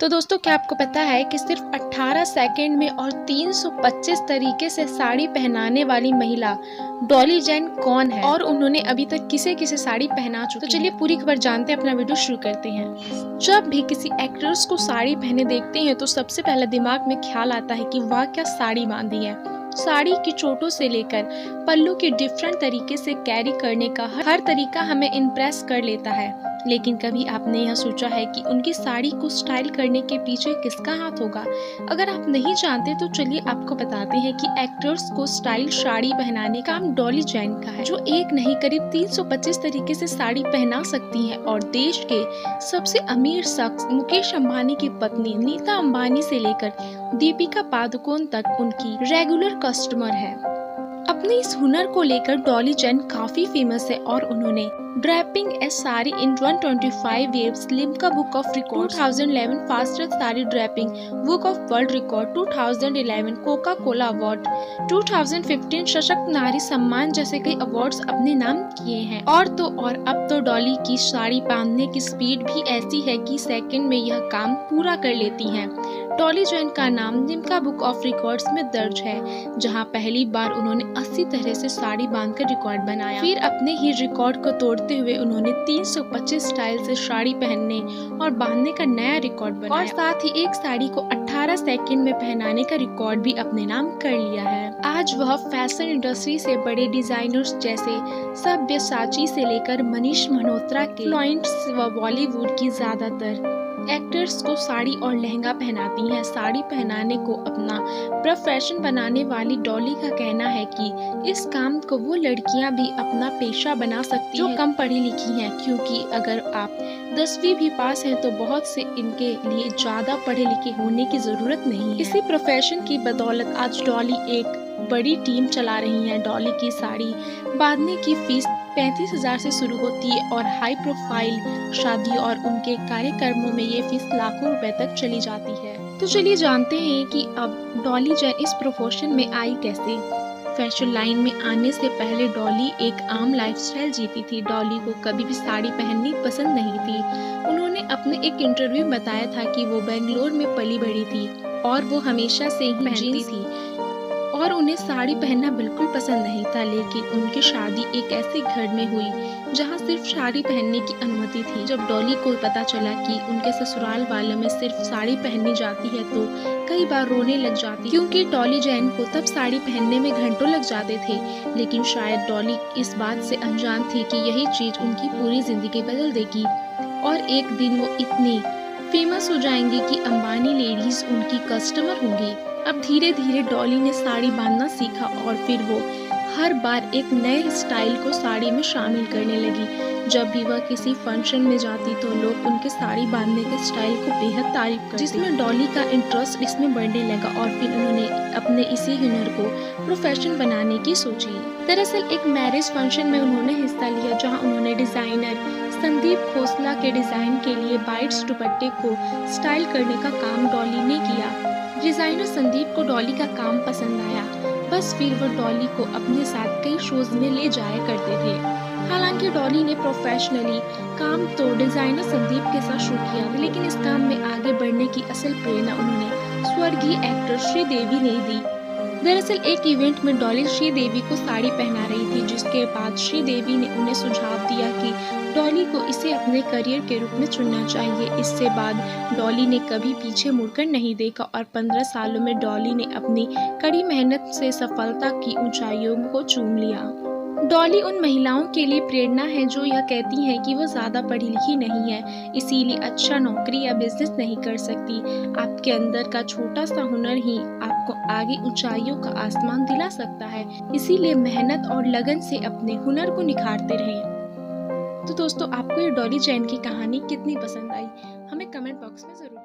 तो दोस्तों, क्या आपको पता है कि सिर्फ 18 सेकंड में और 325 तरीके से साड़ी पहनाने वाली महिला डॉली जेन कौन है और उन्होंने अभी तक किसे किसे साड़ी पहना चुकी है। तो चलिए पूरी खबर जानते हैं, अपना वीडियो शुरू करते हैं। जब भी किसी एक्ट्रेस को साड़ी पहने देखते हैं तो सबसे पहले दिमाग में ख्याल आता है कि वाह क्या साड़ी बांधी है। साड़ी की चोटों से लेकर पल्लू के डिफरेंट तरीके से कैरी करने का हर तरीका हमें इम्प्रेस कर लेता है। लेकिन कभी आपने यह सोचा है कि उनकी साड़ी को स्टाइल करने के पीछे किसका हाथ होगा? अगर आप नहीं जानते तो चलिए आपको बताते हैं कि एक्टर्स को स्टाइल साड़ी पहनाने का काम डॉली जेन का है, जो एक नहीं करीब 325 तरीके से साड़ी पहना सकती हैं और देश के सबसे अमीर शख्स मुकेश अंबानी की पत्नी नीता अंबानी से लेकर दीपिका पादुकोण तक उनकी रेगुलर कस्टमर है। अपने इस हुनर को लेकर डॉली जेन काफी फेमस है और उन्होंने draping A sari in 125 waves, Limca book of record 2011, fastest sari draping book of world record 2011, Coca Cola award 2015, सशक्त नारी सम्मान जैसे कई अवार्ड्स अपने नाम किए हैं। और तो और अब तो डॉली की साड़ी बांधने की स्पीड भी ऐसी है कि सेकंड में यह काम पूरा कर लेती हैं। डॉली जेन का नाम लिम्का बुक ऑफ रिकॉर्ड्स में दर्ज है, जहां पहली बार उन्होंने 80 तरह से साड़ी बांधकर रिकॉर्ड बनाया। फिर अपने ही रिकॉर्ड को तोड़ते हुए उन्होंने 325 स्टाइल से साड़ी पहनने और बांधने का नया रिकॉर्ड बनाया और साथ ही एक साड़ी को 18 सेकंड में पहनाने का रिकॉर्ड भी अपने नाम कर लिया है। आज वह फैशन इंडस्ट्री से बड़े डिजाइनर्स जैसे सब्यसाची से लेकर मनीष मल्होत्रा के क्लाइंट्स व बॉलीवुड की ज्यादातर एक्टर्स को साड़ी और लहंगा पहनाती हैं। साड़ी पहनाने को अपना प्रोफेशन बनाने वाली डॉली का कहना है कि इस काम को वो लड़कियां भी अपना पेशा बना सकती हैं जो कम पढ़ी लिखी हैं, क्योंकि अगर आप 10वीं भी पास हैं तो बहुत से इनके लिए ज्यादा पढ़े लिखे होने की जरूरत नहीं है। इसी प्रोफेशन की बदौलत आज डॉली एक बड़ी टीम चला रही है। डॉली की साड़ी बांधने की फीस 35,000 से शुरू होती है और हाई प्रोफाइल शादी और उनके कार्यक्रमों में ये फीस लाखों रुपए तक चली जाती है। तो चलिए जानते हैं कि अब डॉली जेन इस प्रोफेशन में आई कैसे। फैशन लाइन में आने से पहले डॉली एक आम लाइफस्टाइल जीती थी। डॉली को कभी भी साड़ी पहननी पसंद नहीं थी। उन्होंने अपने एक इंटरव्यू में बताया था कि वो बेंगलोर में पली बड़ी थी और वो हमेशा से ही पहनती थी और उन्हें साड़ी पहनना बिल्कुल पसंद नहीं था। लेकिन उनकी शादी एक ऐसे घर में हुई जहां सिर्फ साड़ी पहनने की अनुमति थी। जब डॉली को पता चला कि उनके ससुराल वालों में सिर्फ साड़ी पहननी जाती है तो कई बार रोने लग जाती, क्योंकि डॉली जेन को तब साड़ी पहनने में घंटों लग जाते थे। लेकिन शायद डॉली इस बात से अनजान थी कि यही चीज उनकी पूरी जिंदगी बदल देगी और एक दिन वो इतनी फेमस हो जाएंगी कि अंबानी लेडीज उनकी कस्टमर होंगी। अब धीरे धीरे डॉली ने साड़ी बांधना सीखा और फिर वो हर बार एक नए स्टाइल को साड़ी में शामिल करने लगी। जब भी वह किसी फंक्शन में जाती तो लोग उनके साड़ी बांधने के स्टाइल को बेहद तारीफ करते, जिसमें डॉली का इंटरेस्ट इसमें बढ़ने लगा और फिर उन्होंने अपने इसी हुनर को प्रोफेशन बनाने की सोची। दरअसल एक मैरिज फंक्शन में उन्होंने हिस्सा लिया जहाँ उन्होंने डिजाइनर संदीप खोसला के डिजाइन के लिए बाइट्स दुपट्टे को स्टाइल करने का काम डॉली ने किया। डिजाइनर संदीप को डॉली का काम पसंद आया, बस फिर वो डॉली को अपने साथ कई शोज में ले जाया करते थे। हालांकि डॉली ने प्रोफेशनली काम तो डिजाइनर संदीप के साथ शुरू किया, लेकिन इस काम में आगे बढ़ने की असल प्रेरणा उन्होंने स्वर्गीय एक्टर श्रीदेवी ने दी। दरअसल एक इवेंट में डॉली श्रीदेवी को साड़ी पहना रही थी, जिसके बाद श्रीदेवी ने उन्हें सुझाव दिया कि डॉली को इसे अपने करियर के रूप में चुनना चाहिए। इससे बाद डॉली ने कभी पीछे मुड़कर नहीं देखा और 15 सालों में डॉली ने अपनी कड़ी मेहनत से सफलता की ऊंचाइयों को चूम लिया। डॉली उन महिलाओं के लिए प्रेरणा है जो यह कहती हैं कि वो ज्यादा पढ़ी लिखी नहीं है, इसीलिए अच्छा नौकरी या बिजनेस नहीं कर सकती। आपके अंदर का छोटा सा हुनर ही आपको आगे ऊंचाइयों का आसमान दिला सकता है, इसीलिए मेहनत और लगन से अपने हुनर को निखारते रहें। तो दोस्तों, आपको ये डॉली जेन की कहानी कितनी पसंद आई हमें कमेंट बॉक्स में जरूर